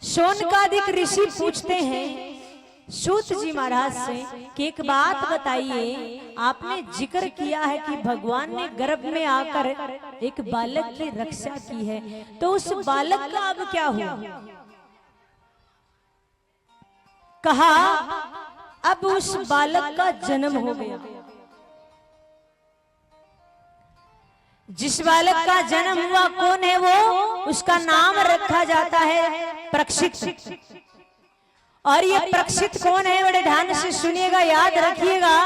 शौनकादिक ऋषि पूछते हैं सूत जी महाराज से कि एक बात बताइए, आपने जिक्र किया है कि भगवान ने गर्भ में आकर एक बालक की रक्षा की है, तो उस बालक का अब क्या हुआ? कहा अब उस बालक का जन्म हो गया। जिस बालक का जन्म हुआ कौन है वो? उसका नाम रखा जाता है प्रक्षित। और ये प्रक्षित कौन है? बड़े ध्यान से सुनिएगा, याद रखिएगा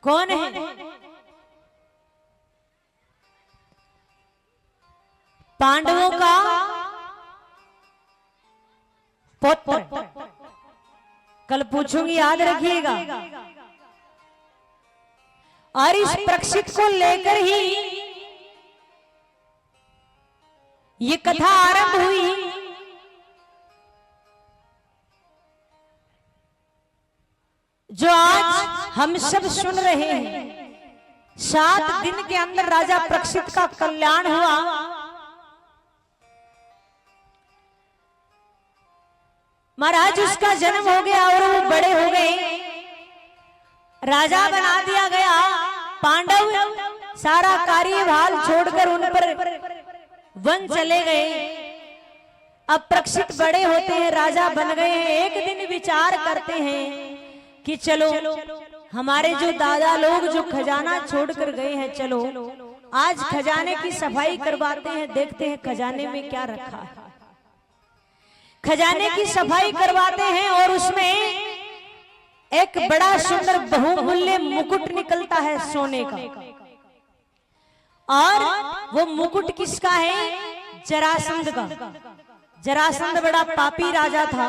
कौन है। पांडवों का पुत्र। कल पूछूंगी, याद रखिएगा। और इस प्रक्षित को लेकर ही ये कथा आरंभ हुई। जो आज हम सब सुन रहे हैं। 7 दिन के अंदर राजा प्रक्षित का कल्याण हुआ। महाराज उसका जन्म हो गया और वो बड़े हो गए, राजा बना दिया गया। पांडव सारा कार्यभार छोड़कर उन पर वन चले गए। अब प्रक्षित बड़े होते हैं, राजा बन गए हैं। एक दिन विचार करते हैं कि चलो हमारे जो दादा लोग जो खजाना छोड़कर गए हैं, चलो आज खजाने की सफाई करवाते हैं, देखते हैं खजाने में क्या रखा है। खजाने की सफाई करवाते हैं और उसमें एक बड़ा सुंदर बहुमूल्य मुकुट निकलता है सोने का। और वो मुकुट किसका है? जरासंध का। जरासंध बड़ा पापी राजा था।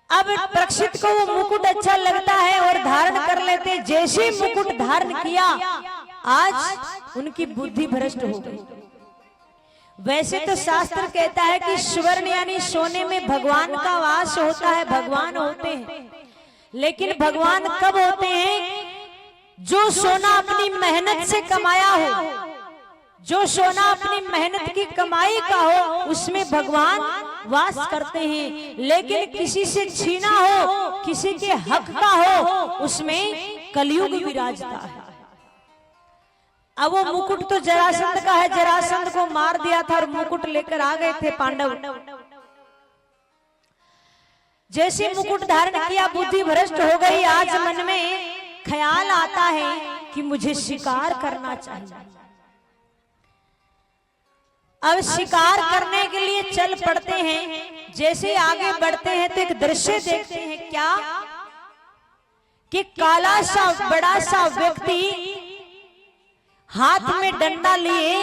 अब प्रक्षित को वो मुकुट अच्छा लगता है और धारण कर लेते। जैसे मुकुट धारण किया, आज उनकी बुद्धि भ्रष्ट हो गई। वैसे तो शास्त्र कहता है कि स्वर्ण यानी सोने में भगवान का वास होता है, भगवान होते हैं। लेकिन भगवान कब होते हैं? जो सोना अपनी मेहनत से कमाया हो, जो सोना अपनी मेहनत की कमाई का हो, उसमें भगवान वास करते हैं। लेकिन किसी से छीना हो, किसी के हक का हो, उसमें कलयुग विराजता है। अब वो मुकुट तो जरासंध का है, जरासंध को मार दिया था और मुकुट लेकर आ गए थे पांडव। जैसे मुकुट धारण किया, बुद्धि भ्रष्ट हो गई। आज मन में ख्याल आता है कि मुझे शिकार करना चाहिए। अब शिकार करने के लिए चल पड़ते हैं। जैसे आगे बढ़ते हैं तो एक दृश्य देखते हैं, क्या कि काला सा बड़ा सा व्यक्ति हाथ में डंडा लिए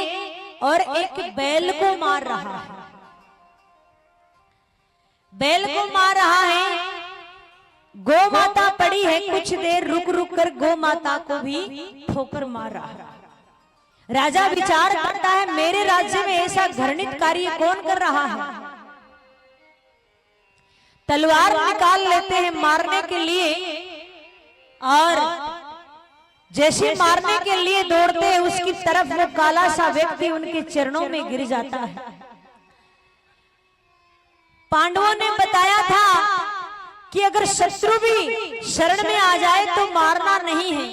और एक बैल को मार रहा है। बैल को मार रहा है। गौ माता पड़ी है, कुछ देर रुक रुक कर गौ माता को भी ठोकर मार रहा है। राजा विचार करता है, मेरे राज्य में ऐसा घृणित कार्य कौन कर रहा है? तलवार निकाल लेते हैं मारने के लिए। और जैसे मारने के लिए दौड़ते हैं, उसकी तरफ वो काला सा व्यक्ति उनके चरणों में गिर जाता है। पांडवों ने बताया था कि अगर शत्रु भी शरण में आ जाए तो मारना नहीं है,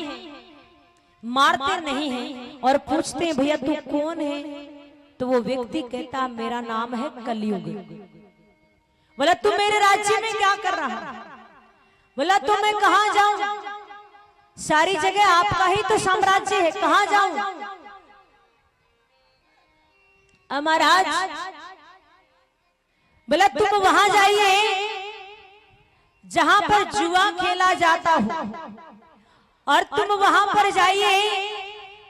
मारते नहीं हैं। और पूछते हैं, भैया तू कौन है? तो वो व्यक्ति कहता, मेरा नाम है कलयुग। बोला, तू मेरे राज्य में क्या कर रहा? बोला, तो मैं कहां जाऊं? सारी जगह आपका ही तो साम्राज्य है, कहां जाऊं? महाराज बोला, तुम वहां जाइए जहां पर जुआ खेला जाता हो, और तुम वहां पर जाइए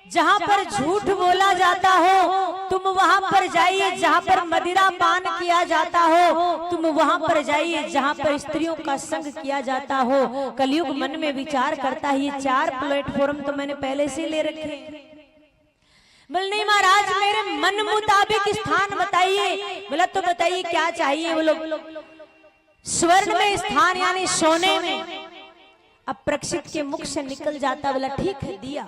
जहां पर झूठ बोला जाता हो। तुम वहां पर जाइए जहां पर मदिरा पान किया जाता हो। तुम वहां पर जाइए जहां पर स्त्रियों का संग किया जाता हो। कलयुग मन में विचार करता है, ये 4 प्लेटफॉर्म तो मैंने पहले से ले रखे। बोल, नहीं महाराज, मेरे मन मुताबिक स्थान बताइए। बोला, तो बताइए क्या चाहिए? बोलो, स्वर्ण में स्थान यानी सोने में। अब प्रक्षित के मुख से निकल जाता। बोला, ठीक है, दिया।